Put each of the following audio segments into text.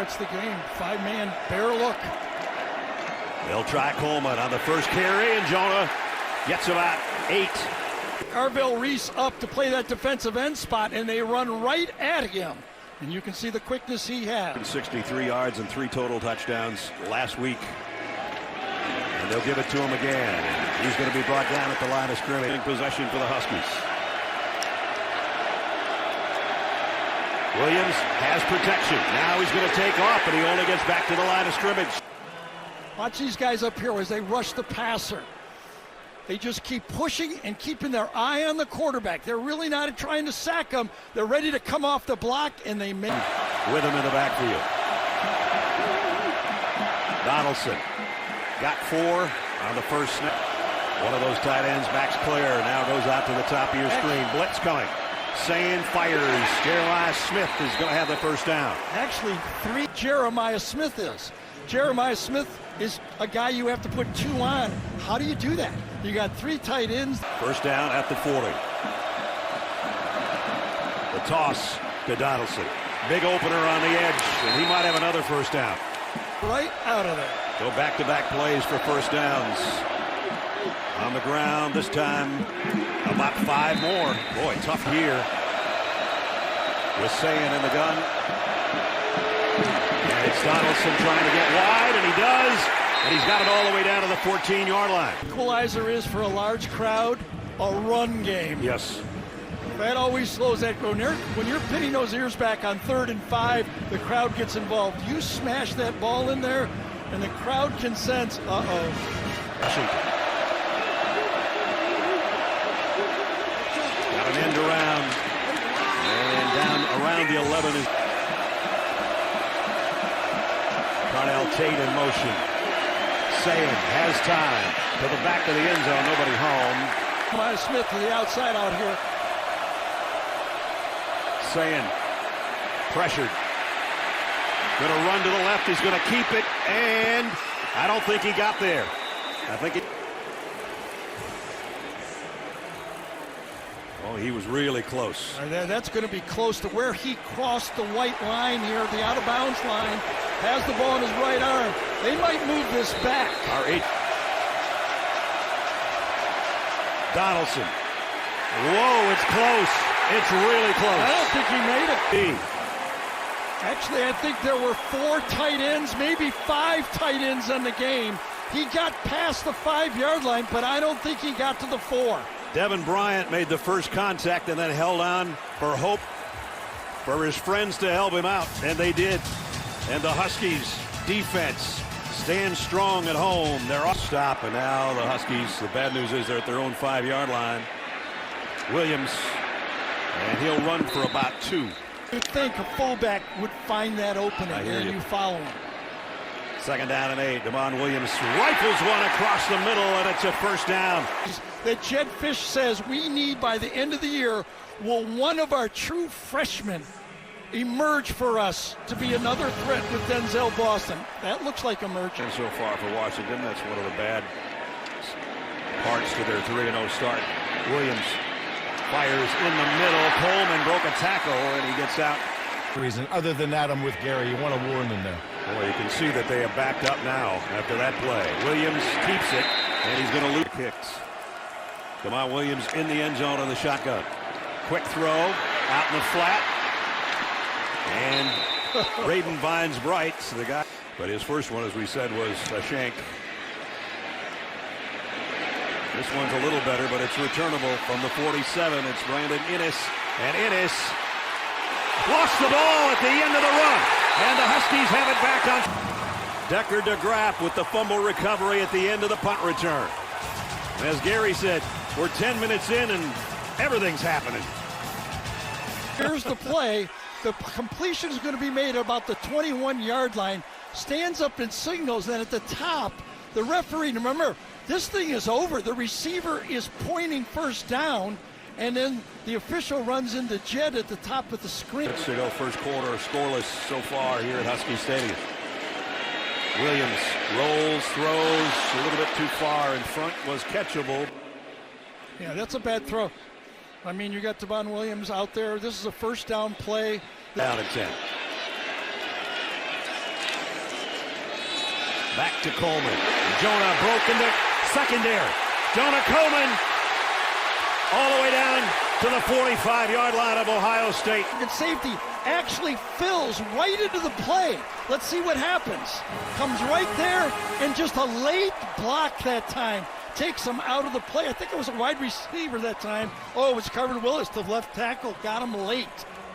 That's the game. Five-man bear look. They'll try Coleman on the first carry, and Jonah gets about 8. Carvel Reese up to play that defensive end spot, and they run right at him. And you can see the quickness he has. 63 yards and 3 total touchdowns last week. And they'll give it to him again. He's going to be brought down at the line of scrimmage. Possession for the Huskies. Williams has protection. Now he's going to take off, but he only gets back to the line of scrimmage. Watch these guys up here as they rush the passer. They just keep pushing and keeping their eye on the quarterback. They're really not trying to sack him. They're ready to come off the block, and they make with him in the backfield. Donaldson got 4 on the first snap. One of those tight ends, Max Clare, now goes out to the top of your screen. Blitz coming. Saying fires. Jeremiah Smith is going to have the first down. Actually, 3 Jeremiah Smith is. Jeremiah Smith is a guy you have to put 2 on. How do you do that? You got 3 tight ends. First down at the 40. The toss to Donaldson. Big opener on the edge, and he might have another first down. Right out of there. Go back-to-back plays for first downs. On the ground this time, about 5 more. Boy, tough here. With Sayin in the gun. And it's Donaldson trying to get wide, and he does. And he's got it all the way down to the 14-yard line. Equalizer is for a large crowd, a run game. Yes. That always slows that. When you're pinning those ears back on 3rd and 5, the crowd gets involved. You smash that ball in there, and the crowd can sense, Washington. Got an end around. And down around the 11 is Carnell Tate in motion. Sayin has time to the back of the end zone. Nobody home. Jeremiah Smith to the outside out here. Sayin pressured. Going to run to the left. He's going to keep it. And I don't think he got there. I think it. Oh, he was really close. That's going to be close to where he crossed the white line here, the out-of-bounds line. Has the ball in his right arm. They might move this back. Our 8. Donaldson. Whoa, it's close. It's really close. I don't think he made it. Actually, I think there were 4 tight ends, maybe 5 tight ends in the game. He got past the 5-yard line, but I don't think he got to the 4. Devin Bryant made the first contact and then held on for hope for his friends to help him out, and they did. And the Huskies defense stands strong at home. They're off stop, and now the Huskies, the bad news is they're at their own 5-yard line. Williams, and he'll run for about 2. You'd think a fullback would find that opening, and you follow him. Second down and 8. Damon Williams rifles one across the middle, and it's a first down. That Jed Fish says we need by the end of the year, will one of our true freshmen emerge for us to be another threat with Denzel Boston? That looks like emerging. And so far for Washington, that's one of the bad parts to their 3-0 start. Williams fires in the middle. Coleman broke a tackle, and he gets out. Reason other than that, I'm with Gary. You want to warn them there. Boy, you can see that they have backed up now after that play. Williams keeps it, and he's going to lose kicks. Damon Williams in the end zone on the shotgun. Quick throw out in the flat. And Braden Vines Bright, the guy. But his first one, as we said, was a shank. This one's a little better, but it's returnable from the 47. It's Brandon Innes. And Innes lost the ball at the end of the run. And the Huskies have it back on. Decker DeGraff with the fumble recovery at the end of the punt return. And as Gary said, we're 10 minutes in and everything's happening. Here's the play. The completion is going to be made about the 21-yard line. Stands up and signals. Then at the top, the referee, remember, this thing is over. The receiver is pointing first down. And then the official runs into Jed at the top of the screen. Let's go first quarter scoreless so far here at Husky Stadium. Williams rolls, throws a little bit too far in front, was catchable. Yeah, that's a bad throw. I mean, you got Damon Williams out there. This is a first down play. Down at 10. Back to Coleman. Jonah broke into secondary. Jonah Coleman all the way down to the 45-yard line of Ohio State. And safety actually fills right into the play. Let's see what happens. Comes right there, and just a late block that time takes him out of the play. I think it was a wide receiver that time. Oh, it was Carter Willis, the left tackle. Got him late.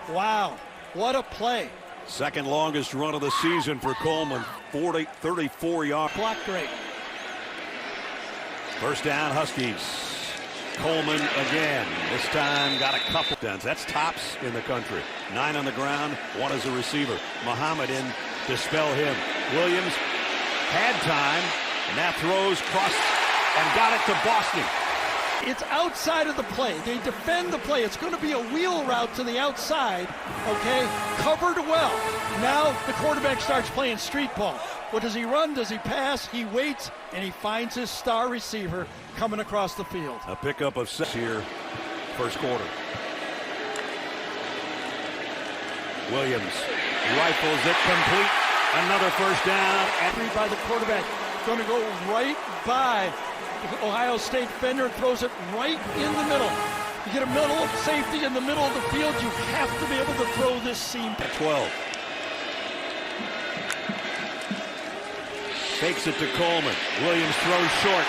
Wow, what a play. Second longest run of the season for Coleman, 34 yards. Block great. First down, Huskies. Coleman again. This time got a couple downs. That's tops in the country. 9 on the ground, 1 as a receiver. Muhammad in to spell him. Williams had time, and now throws cross and got it to Boston. It's outside of the play. They defend the play. It's going to be a wheel route to the outside, okay? Covered well. Now the quarterback starts playing street ball. What does he run? Does he pass? He waits, and he finds his star receiver coming across the field. A pickup of 6 here, first quarter. Williams rifles it complete. Another first down. And by the quarterback. Going to go right by the Ohio State defender, throws it right in the middle. You get a middle safety in the middle of the field, you have to be able to throw this seam. At 12. Fakes it to Coleman. Williams throws short.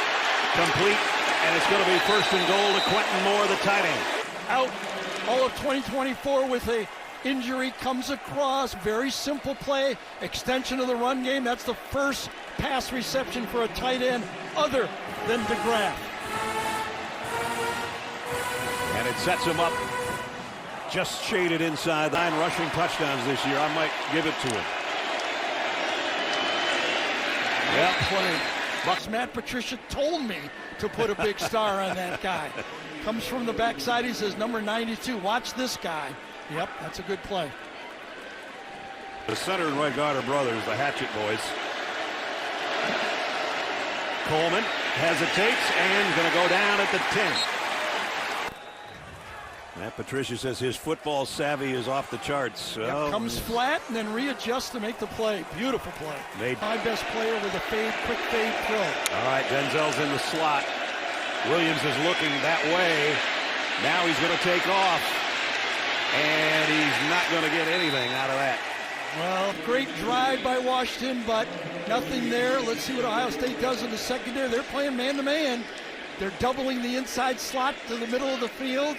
Complete. And it's going to be first and goal to Quentin Moore, the tight end. Out all of 2024 with a injury, comes across. Very simple play. Extension of the run game. That's the first pass reception for a tight end other than DeGraff. And it sets him up just shaded inside. 9 rushing touchdowns this year. I might give it to him. Yeah, play. Bucks Matt Patricia told me to put a big star on that guy. Comes from the backside. He says, number 92, watch this guy. Yep, that's a good play. The center and right guard are brothers, the Hatchet boys. Coleman hesitates and going to go down at the 10. Matt Patricia says his football savvy is off the charts. Yep, comes flat and then readjusts to make the play. Beautiful play. My best player with a fade, quick fade throw. All right, Denzel's in the slot. Williams is looking that way. Now he's going to take off. And he's not going to get anything out of that. Well, great drive by Washington, but nothing there. Let's see what Ohio State does in the secondary. They're playing man-to-man. They're doubling the inside slot to the middle of the field.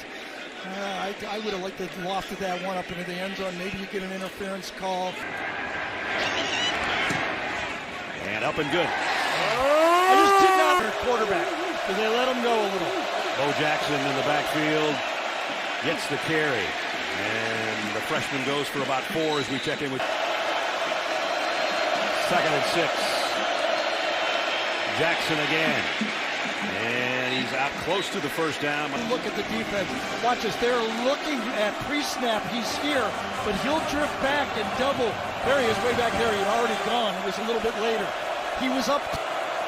I would have liked to have lofted that one up into the end zone. Maybe you get an interference call. And up and good. I just did not hear quarterback. Did they let him go a little? Bo Jackson in the backfield gets the carry. And the freshman goes for about 4 as we check in with 2nd and 6. Jackson again. And he's out close to the first down. Look at the defense. Watch this. They're looking at pre-snap. He's here, but he'll drift back and double. There he is, way back there. He'd already gone. It was a little bit later. He was up.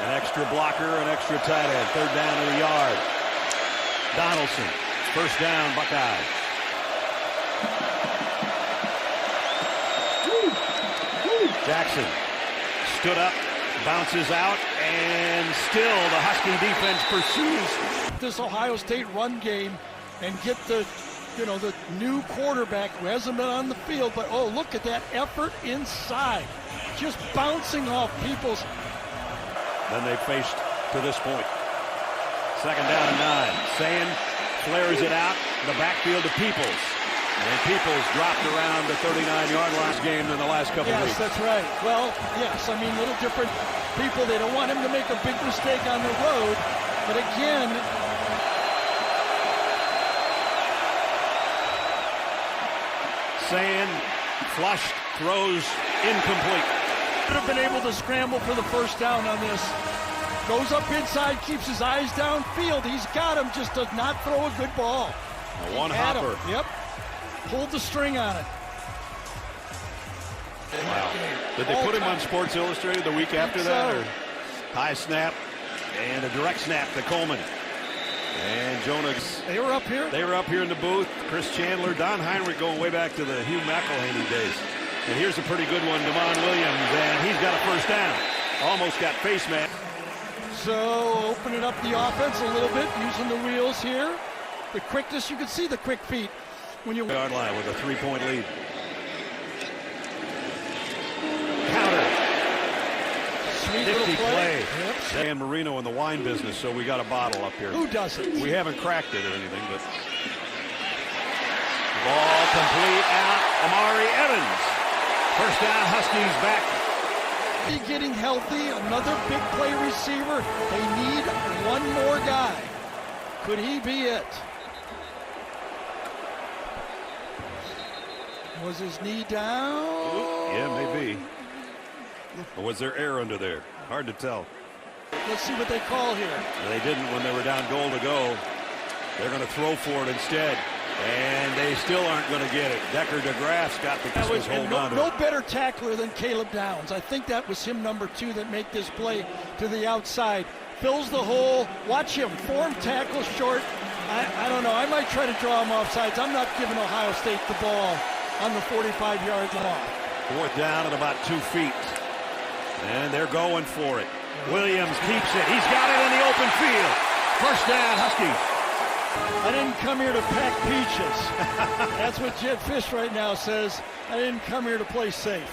An extra blocker, an extra tight end. 3rd down to the yard. Donaldson. First down, Buckeyes. Jackson stood up, bounces out, and still the Husky defense pursues. This Ohio State run game and get the new quarterback who hasn't been on the field, but oh, look at that effort inside. Just bouncing off people's. Then they faced to this point. 2nd down and 9. Sand flares it out, the backfield to Peoples. And Peoples dropped around the 39-yard line game in the last couple of weeks. Yes, that's right. Well, yes, I mean, little different people. They don't want him to make a big mistake on the road. But again, Sand flushed, throws incomplete. Could have been able to scramble for the first down on this. Goes up inside, keeps his eyes downfield. He's got him, just does not throw a good ball. A one-hopper. Yep. Pulled the string on it. Wow. Did they put him on Sports Illustrated the week after that? Or high snap and a direct snap to Coleman. And Jonah. They were up here? They were up here in the booth. Chris Chandler, Don Heinrich going way back to the Hugh McElhaney days. And here's a pretty good one, Devon Williams, and he's got a first down. almost got face mask. So opening up the offense a little bit, using the wheels here. The quickness, you can see the quick feet when you Yard line with a 3-point lead. Counter. Sweet Nifty little play. Yep. San Marino in the wine business, so we got a bottle up here. Who doesn't? We haven't cracked it or anything, but ball complete out. Amari Evans. First down, Huskies back. Getting healthy, another big play receiver. They need one more guy. Could he be it? Was his knee down? Ooh, yeah, maybe. Or was there air under there? Hard to tell. Let's see what they call here. They didn't when they were down goal to go. They're going to throw for it instead. And they still aren't going to get it. Decker DeGraff's got the hold on to no it. better tackler than Caleb Downs. I think that was him, number 2, that made this play to the outside. Fills the hole. Watch him. Form tackle short. I don't know. I might try to draw him offsides. I'm not giving Ohio State the ball on the 45-yard line. Fourth down at about 2 feet. And they're going for it. Williams keeps it. He's got it in the open field. First down, Huskies. I didn't come here to pack peaches. That's what Jed Fish right now says. I didn't come here to play safe.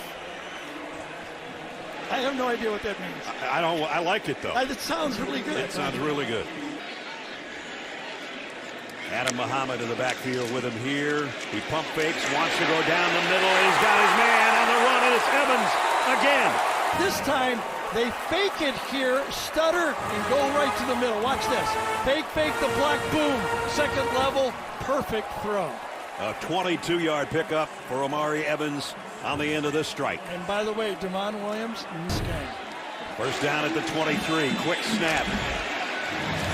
I have no idea what that means. I like it, though. It sounds really good. It sounds really good. Adam Muhammad in the backfield with him here. He pump fakes, wants to go down the middle. He's got his man on the run, and it's Evans again. This time, they fake it here, stutter, and go right to the middle. Watch this. Fake the block, boom. Second level, perfect throw. A 22-yard pickup for Amari Evans on the end of this strike. And by the way, Damon Williams in this game. First down at the 23. Quick snap.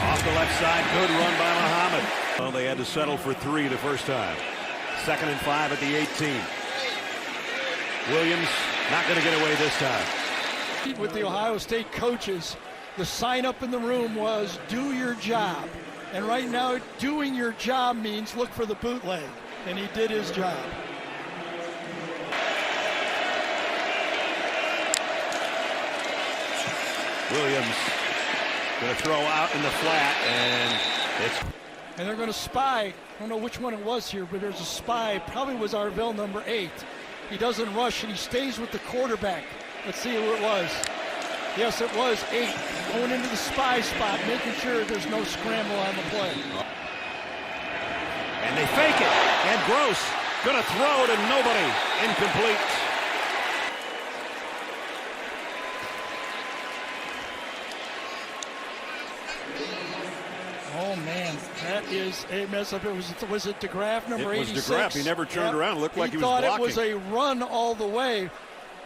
Off the left side, good run by Muhammad. Well, they had to settle for 3 the first time. 2nd and 5 at the 18. Williams not going to get away this time. With the Ohio State coaches, the sign up in the room was do your job. And right now, doing your job means look for the bootleg. And he did his job. Williams going to throw out in the flat, and they're going to spy. I don't know which one it was here, but there's a spy. Probably was Arvell, number 8. He doesn't rush, and he stays with the quarterback. Let's see who it was. Yes, it was 8. Going into the spy spot, making sure there's no scramble on the play. And they fake it. And Gross going to throw to nobody. Incomplete. Oh, man, that is a mess up. Was it DeGraff, number 86? It was DeGraff. He never turned around. It looked like he was blocking. blocking. He thought it was a run all the way.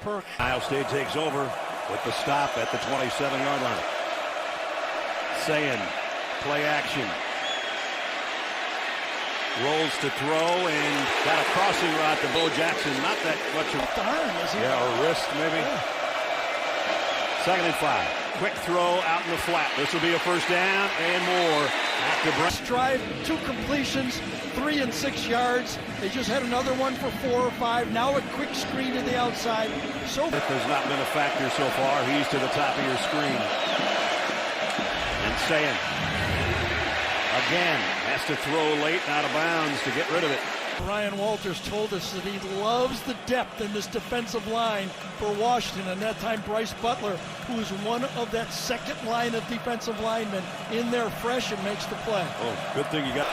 Ohio State takes over with the stop at the 27-yard line. Sayin, play action. Rolls to throw and got a crossing route to Bo Jackson. Not that much of arm, is he? Yeah, or wrist maybe. Yeah. 2nd and 5. Quick throw out in the flat. This will be a first down and more. Drive, 2 completions, 3 and 6 yards. They just had another one for 4 or 5. Now a quick screen to the outside. So there's not been a factor so far. He's to the top of your screen. And Sayin again has to throw late and out of bounds to get rid of it. Ryan Walters told us that he loves the depth in this defensive line for Washington, and that time Bryce Butler, who is one of that second line of defensive linemen, in there fresh and makes the play. Oh, good thing you got.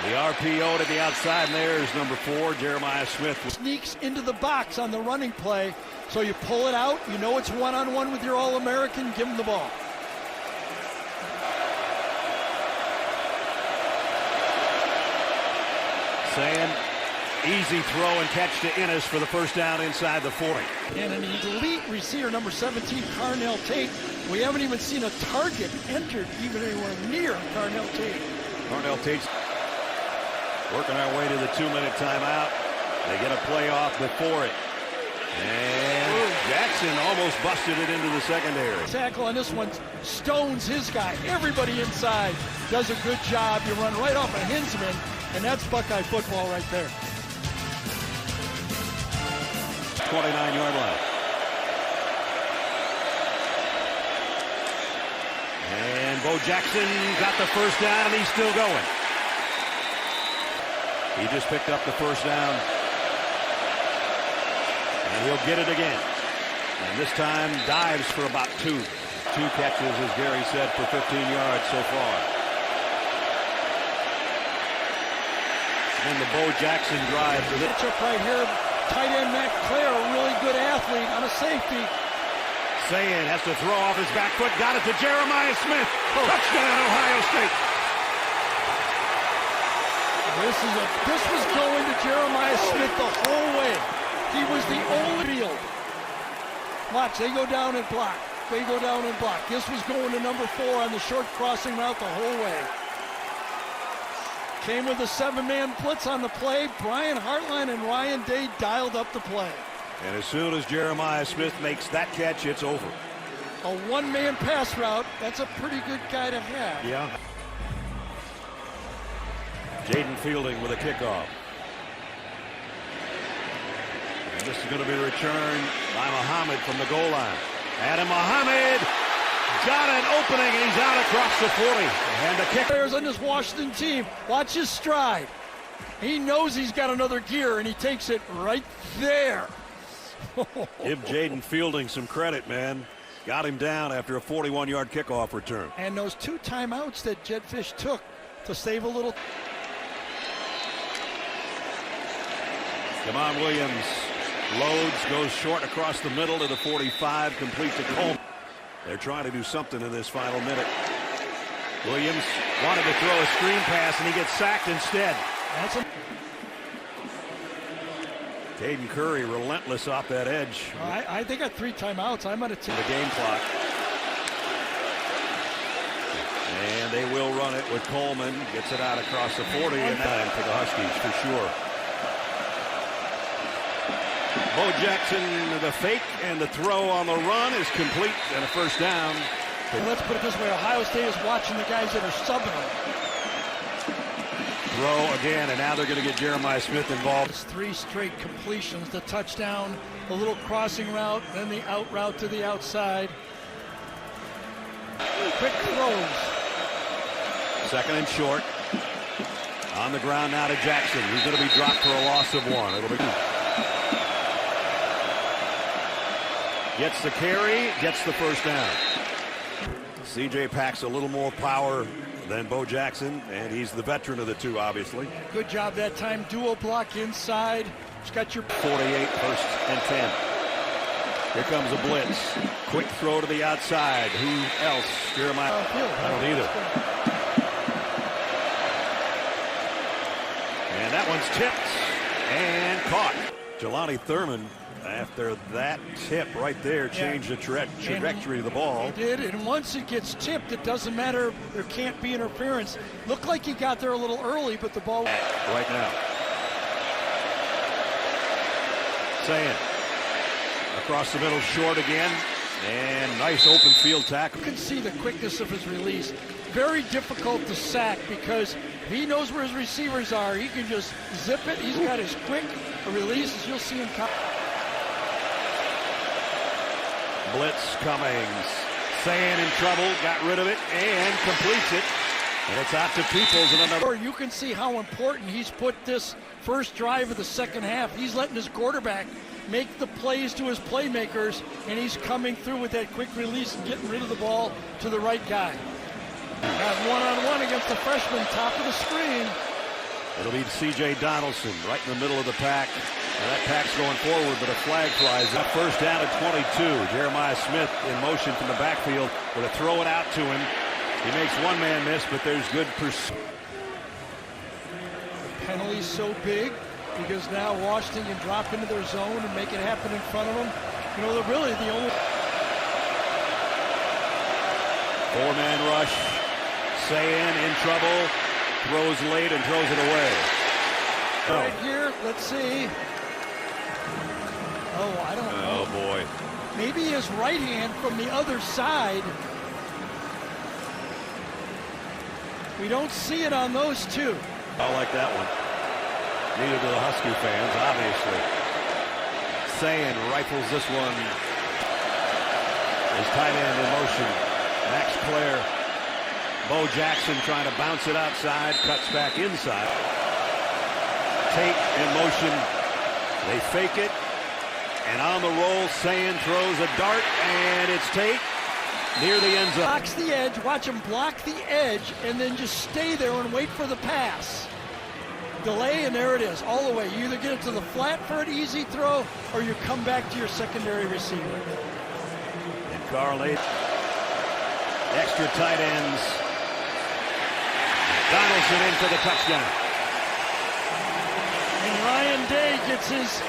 The RPO to the outside, and there's number 4, Jeremiah Smith. Sneaks into the box on the running play, so you pull it out, you know it's one-on-one with your All-American, give him the ball. Sayin, easy throw and catch to Ennis for the first down inside the 40. And an elite receiver, number 17, Carnell Tate. We haven't even seen a target entered even anywhere near Carnell Tate. Carnell Tate's working our way to the 2-minute timeout. They get a play off before it. And Jackson almost busted it into the secondary. Tackle on this one stones his guy. Everybody inside does a good job. You run right off a Hinsman, and that's Buckeye football right there. 29-yard line. And Bo Jackson got the first down, and he's still going. He just picked up the first down. And he'll get it again. And this time dives for about two. 2 catches, as Gary said, for 15 yards so far. And the Bo Jackson drive. Pitch up right here. Tight end Matt Clare, a really good athlete on a safety. Sayin has to throw off his back foot. Got it to Jeremiah Smith. Touchdown, Ohio State. This was going to Jeremiah Smith the whole way. He was the only field. Watch, they go down and block. They go down and block. This was going to number 4 on the short crossing route the whole way. Came with a 7-man blitz on the play. Brian Hartline and Ryan Day dialed up the play. And as soon as Jeremiah Smith makes that catch, it's over. A 1-man pass route, that's a pretty good guy to have. Yeah. Jaden Fielding with a kickoff. And this is going to be returned by Muhammad from the goal line. Adam Muhammad got an opening, and he's out across the 40. And the kick. Players on this Washington team, watch his stride. He knows he's got another gear, and he takes it right there. Give Jaden Fielding some credit, man. Got him down after a 41-yard kickoff return. And those 2 timeouts that Jetfish took to save a little. Jamon Williams loads, goes short across the middle to the 45, complete to Coleman. They're trying to do something in this final minute. Williams wanted to throw a screen pass, and he gets sacked instead. Caden Curry relentless off that edge. They got 3 timeouts. I'm going to take the game clock. And they will run it with Coleman. Gets it out across the 40, and time for the Huskies for sure. Bo Jackson, the fake and the throw on the run is complete, and a first down. Let's put it this way, Ohio State is watching the guys that are subbing them. Throw again, and now they're going to get Jeremiah Smith involved. It's 3 straight completions, the touchdown, the little crossing route, then the out route to the outside. Quick throws. 2nd and short. On the ground now to Jackson. He's going to be dropped for a loss of 1. It'll be gets the carry, gets the first down. CJ packs a little more power than Bo Jackson, and he's the veteran of the 2, obviously. Good job that time. Dual block inside. Just got your 48, 1st and 10. Here comes a blitz. Quick throw to the outside. Who else? Jeremiah. I don't either. And that one's tipped and caught. Jelani Thurman, after that tip right there, changed the trajectory of the ball. He did, and once it gets tipped, it doesn't matter. There can't be interference. Looked like he got there a little early, but the ball. Right now. Sayin across the middle, short again, and nice open field tackle. You can see the quickness of his release. Very difficult to sack because he knows where his receivers are. He can just zip it. He's got his quick releases. You'll see him come. Blitz coming. Sayin in trouble, got rid of it, and completes it. And it's out to Peoples in another. You can see how important he's put this first drive of the second half. He's letting his quarterback make the plays to his playmakers, and he's coming through with that quick release and getting rid of the ball to the right guy. Got one-on-one against the freshman, top of the screen. It'll be C.J. Donaldson right in the middle of the pack. And that pack's going forward, but a flag flies up. First down at 22. Jeremiah Smith in motion from the backfield. Going to throw it out to him. He makes one man miss, but there's good pursuit. The penalty's so big because now Washington can drop into their zone and make it happen in front of them. You know, they're really the only. 4-man rush. Sayin in trouble. Throws late and throws it away. Right here, let's see. Oh, I don't know. Oh, boy. Maybe his right hand from the other side. We don't see it on those 2. I like that one. Neither do the Husky fans, obviously. Sayin rifles this one. His tight end in motion. Max Clare. Bo Jackson trying to bounce it outside. Cuts back inside. Tate in motion. They fake it. And on the roll, Sayin throws a dart. And it's Tate near the end zone. Blocks the edge. Watch him block the edge. And then just stay there and wait for the pass. Delay, and there it is, all the way. You either get it to the flat for an easy throw, or you come back to your secondary receiver. And Carlade, extra tight ends. Donaldson in for the touchdown. And Ryan Day gets his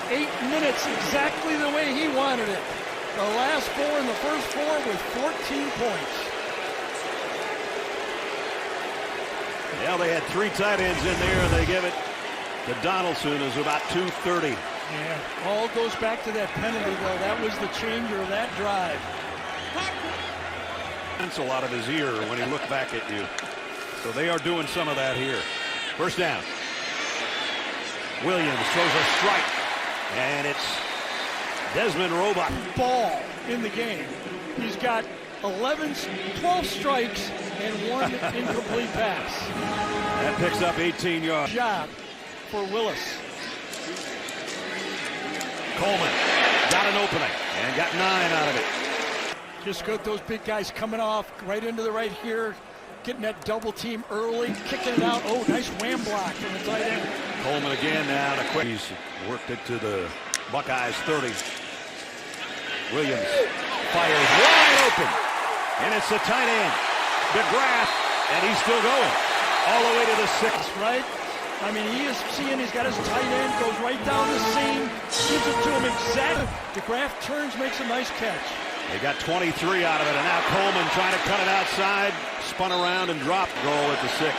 8 minutes exactly the way he wanted it. The last 4 and the first 4 with 14 points. Yeah, they had 3 tight ends in there, and they give it to Donaldson. It was about 2:30. Yeah, all goes back to that penalty, though. That was the changer of that drive. Pencil out of his ear when he looked back at you. So they are doing some of that here. First down. Williams throws a strike, and it's Desmond Robach. Ball in the game. He's got 12 strikes and 1 incomplete pass. That picks up 18 yards. Job for Willis. Coleman got an opening and got 9 out of it. Just got those big guys coming off right into the right here, getting that double team early, kicking it out. Oh, nice wham block from the tight end. Coleman again now to quick. He's worked it to the Buckeyes 30. Williams fires wide open, and it's the tight end, DeGraff, and he's still going all the way to the 6. Right? I mean, he is seeing, he's got his tight end, goes right down the seam, gives it to him exactly. DeGraff turns, makes a nice catch. They got 23 out of it, and now Coleman trying to cut it outside, spun around and dropped. Goal at the 6.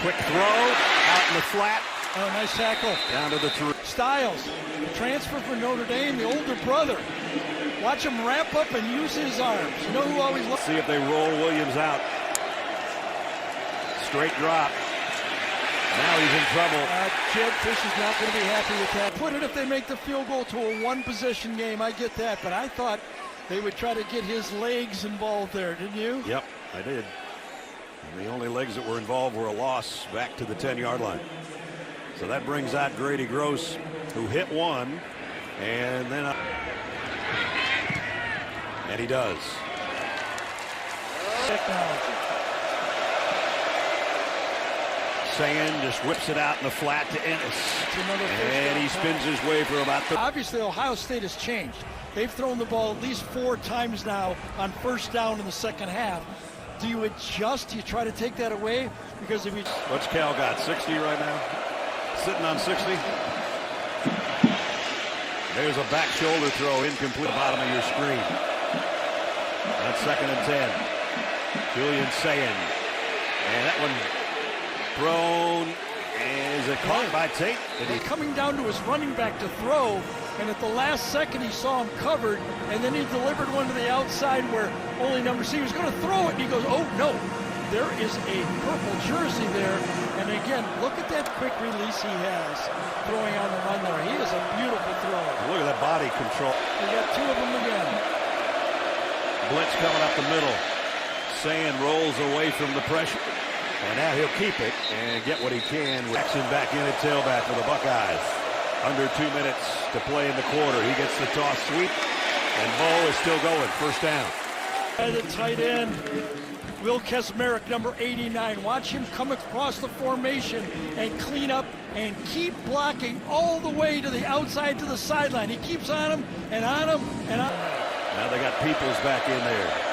Quick throw out in the flat. Oh, nice tackle. Down to the 3. Styles, the transfer for Notre Dame, the older brother. Watch him wrap up and use his arms. You know who always looks? See if they roll Williams out. Straight drop. Now he's in trouble. Jed Fish is not going to be happy with that. Put it if they make the field goal to a 1-possession game. I get that, but I thought they would try to get his legs involved there, didn't you? Yep, I did. And the only legs that were involved were a loss back to the 10-yard line. So that brings out Grady Gross, who hit one, and then and he does. Technology. Sayin just whips it out in the flat to Ennis. And he spins his way for about the... Obviously, Ohio State has changed. They've thrown the ball at least 4 times now on first down in the second half. Do you adjust? Do you try to take that away? Because if you... What's Cal got, 60 right now? Sitting on 60? There's a back shoulder throw, incomplete, bottom of your screen. That's 2nd and 10. Julian Sayin. And that one thrown. Is it caught by Tate? Coming down to his running back to throw, and at the last second he saw him covered, and then he delivered one to the outside where only number C was going to throw it, and he goes, oh no, there is a purple jersey there. And again, look at that quick release he has throwing on the run there. He is a beautiful throw. Look at that body control. We got 2 of them again. Blitz coming up the middle. Sayin rolls away from the pressure. And now he'll keep it and get what he can. Jackson back in at tailback for the Buckeyes. Under 2 minutes to play in the quarter. He gets the toss sweep, and Bo is still going. First down. By the tight end, Will Kesmerick, number 89. Watch him come across the formation and clean up and keep blocking all the way to the outside to the sideline. He keeps on him and on him and on. Now they got Peoples back in there.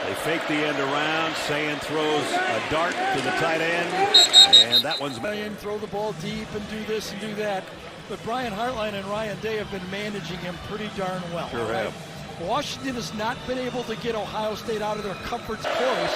They fake the end around. Sayin throws a dart to the tight end, and that one's... Throw the ball deep and do this and do that. But Brian Hartline and Ryan Day have been managing him pretty darn well. Sure right? have. Washington has not been able to get Ohio State out of their comfort course.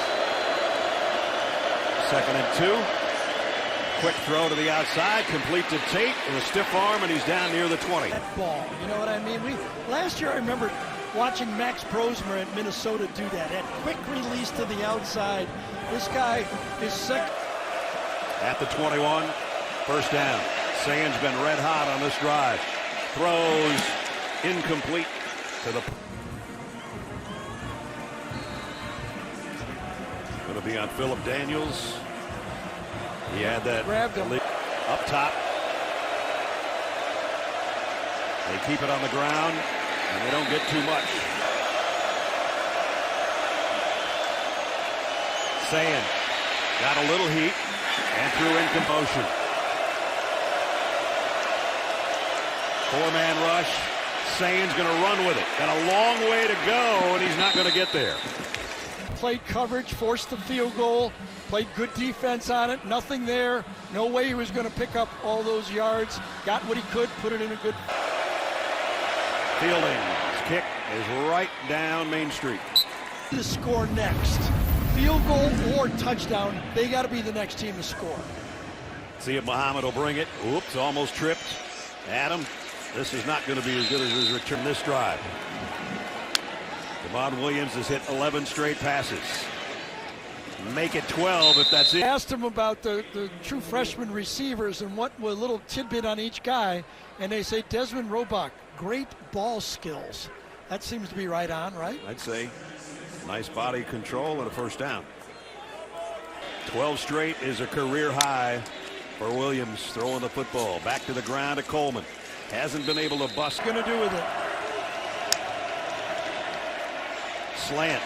2nd and 2. Quick throw to the outside, complete to Tate with a stiff arm, and he's down near the 20. That ball, you know what I mean? Last year I remember watching Max Brosmer at Minnesota do that. That quick release to the outside. This guy is second. At the 21, first down. Sayan's been red hot on this drive. Throws incomplete to the. Going to be on Phillip Daniels. He had that. Grabbed him. Up top. They keep it on the ground, and they don't get too much. Sayan got a little heat and threw in commotion. Four-man rush. Sayan's going to run with it. Got a long way to go, and he's not going to get there. Played coverage, forced the field goal, played good defense on it, nothing there. No way he was going to pick up all those yards. Got what he could, put it in a good. Fielding's kick is right down Main Street. To score next. Field goal or touchdown, they got to be the next team to score. See if Muhammad will bring it. Oops, almost tripped. Adam, this is not going to be as good as his return this drive. Devon Williams has hit 11 straight passes. Make it 12 if that's it. I asked him about the true freshman receivers and what a little tidbit on each guy, and they say Desmond Roebuck, great ball skills. That seems to be right on, right? I'd say nice body control and a first down. 12 straight is a career high for Williams throwing the football. Back to the ground to Coleman. Hasn't been able to bust. Going to do with it. Slant.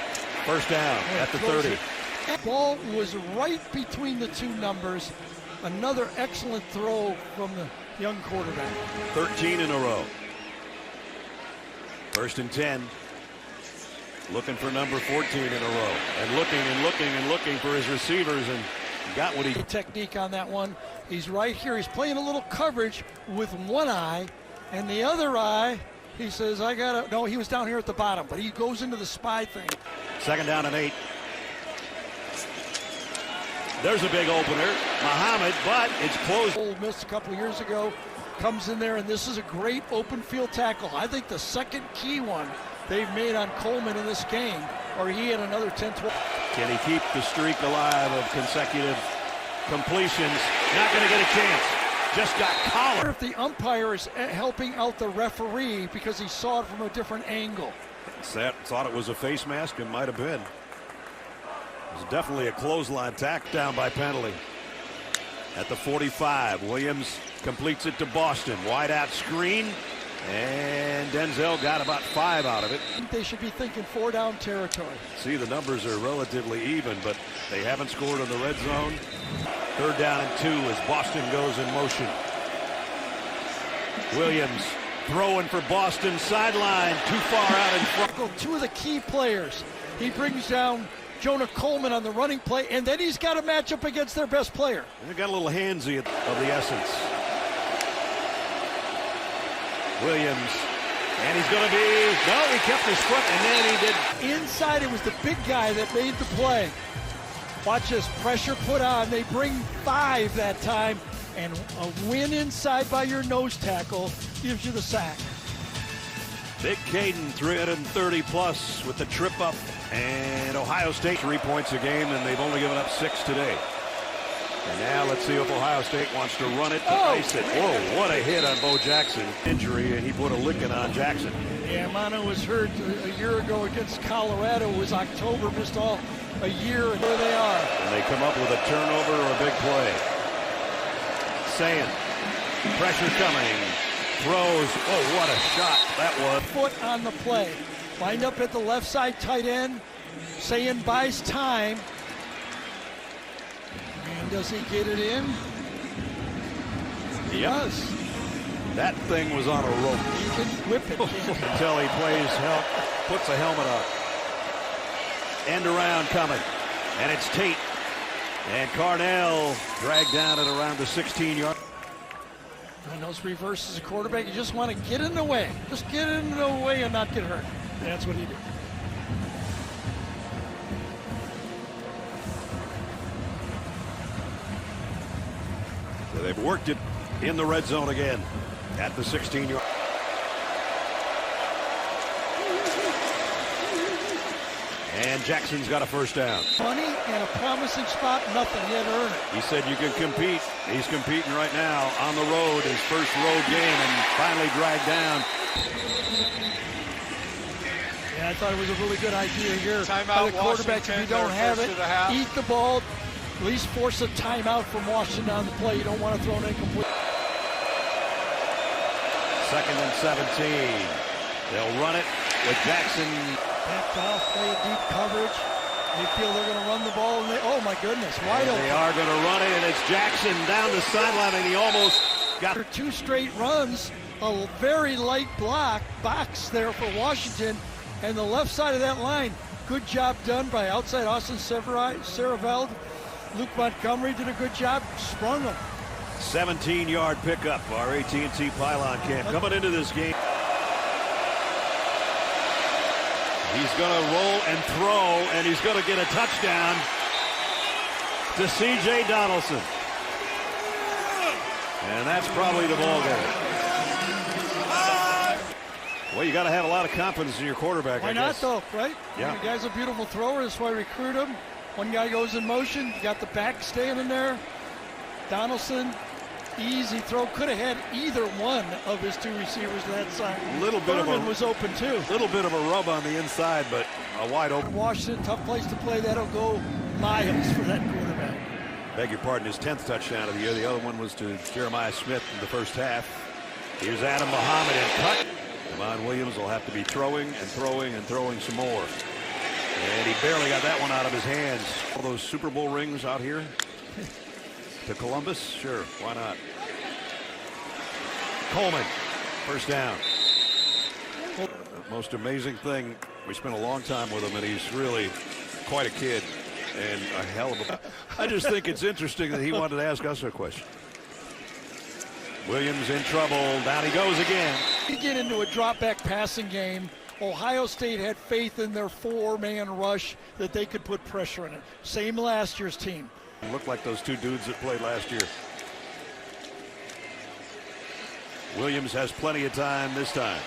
First down at the 30. That ball was right between the two numbers. Another excellent throw from the young quarterback. 13 in a row. First and 10. Looking for number 14 in a row. And looking for his receivers, and got what he. Technique on that one. He's right here. He's playing a little coverage with one eye, and the other eye, he says, I gotta. No, he was down here at the bottom, but he goes into the spy thing. Second down and 8. There's a big opener. Muhammad, but it's closed. Ole Miss a couple of years ago comes in there, and this is a great open field tackle. I think the second key one they've made on Coleman in this game, or he had another 10-12. Can he keep the streak alive of consecutive completions? Not going to get a chance. Just got collared. If the umpire is helping out the referee because he saw it from a different angle. Thought it was a face mask, and might have been. It was definitely a clothesline tack down by penalty. At the 45, Williams completes it to Boston. Wide out screen, and Denzel got about 5 out of it. I think they should be thinking 4-down territory. See, the numbers are relatively even, but they haven't scored in the red zone. Third down and 2 as Boston goes in motion. Williams throwing for Boston, sideline, too far out in front. Two of the key players. He brings down Jonah Coleman on the running play, and then he's got a matchup against their best player. They got a little handsy of the essence. Williams, and he's going to be, no, he kept his foot, and then he did. Inside, it was the big guy that made the play. Watch this, pressure put on. They bring 5 that time, and a win inside by your nose tackle gives you the sack. Big Caden, 330 plus with the trip up, and Ohio State 3 points a game, and they've only given up 6 today. And now let's see if Ohio State wants to run it to ice it. Whoa, what a hit on Bo Jackson. Injury, and he put a licking on Jackson. Yeah, Mano was hurt a year ago against Colorado. It was October, missed all a year, and there they are. And they come up with a turnover or a big play. Sayan, pressure coming. Throws, oh, what a shot that was. Foot on the play. Lined up at the left side tight end. Sayan buys time. And does he get it in? He does. That thing was on a rope. You can whip it. Until he puts a helmet on. End around coming. And it's Tate. And Carnell dragged down at around the 16-yard. And those reverses a quarterback, you just want to get in the way. Just get in the way and not get hurt. And that's what he did. So they've worked it in the red zone again at the 16-yard. And Jackson's got a first down. Money and a promising spot, nothing. He had to earn it. He said you can compete. He's competing right now on the road, his first road game, and finally dragged down. Yeah, I thought it was a really good idea here. Timeout, by the quarterback. If you don't have it, half. eat the ball. At least force a timeout from Washington on the play. You don't want to throw an incomplete. 2nd and 17. They'll run it with Jackson. Backed off, play a deep coverage. They feel they're going to run the ball, and oh my goodness, wide open. They are going to run it, and it's Jackson down the sideline, and he almost got After 2 straight runs, a very light box there for Washington, and the left side of that line. Good job done by outside Austin Seraveld. Luke Montgomery did a good job, sprung them. 17-yard pickup. Our AT&T pylon camp coming into this game. He's going to roll and throw, and he's going to get a touchdown to C.J. Donaldson. And that's probably the ball game. Well, you got to have a lot of confidence in your quarterback. Why I guess. not, though, right? Yeah. The guy's a beautiful thrower. That's why I recruit him. One guy goes in motion. You got the back standing there. Donaldson, easy throw. Could have had either one of his 2 receivers to that side. Little bit Thurman of a was open too. Little bit of a rub on the inside, but a wide open. Washington, tough place to play. That'll go miles for that quarterback. Beg your pardon, his 10th touchdown of the year. The other one was to Jeremiah Smith in the first half. Here's Adam Muhammad and cut. Devon Williams will have to be throwing and throwing and throwing some more. And he barely got that one out of his hands. All those Super Bowl rings out here to Columbus? Sure, why not? Coleman, first down. Most amazing thing, we spent a long time with him, and he's really quite a kid and a hell of a... I just think it's interesting that he wanted to ask us a question. Williams in trouble. Down he goes again. You get into a drop-back passing game. Ohio State had faith in their 4-man rush that they could put pressure in it. Same last year's team. It looked like those 2 dudes that played last year. Williams has plenty of time this time.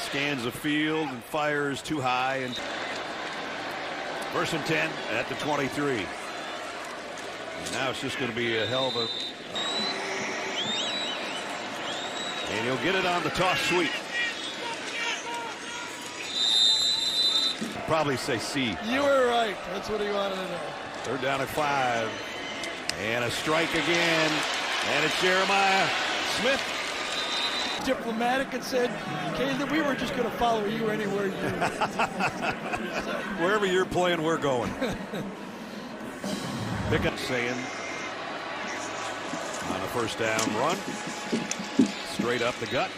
Scans the field and fires too high. And 1st and 10 at the 23. And now it's just going to be a hell of a... And he'll get it on the toss sweep. Probably say C. You were right. That's what he wanted to know. 3rd down at 5. And a strike again. And it's Jeremiah Smith. Diplomatic and said, Caleb, we were just going to follow you anywhere you Wherever you're playing, we're going. Pick up saying on a 1st down run. Straight up the gut.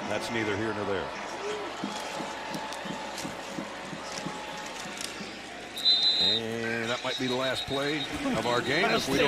That's neither here nor there. And that might be the last play of our game. If we don't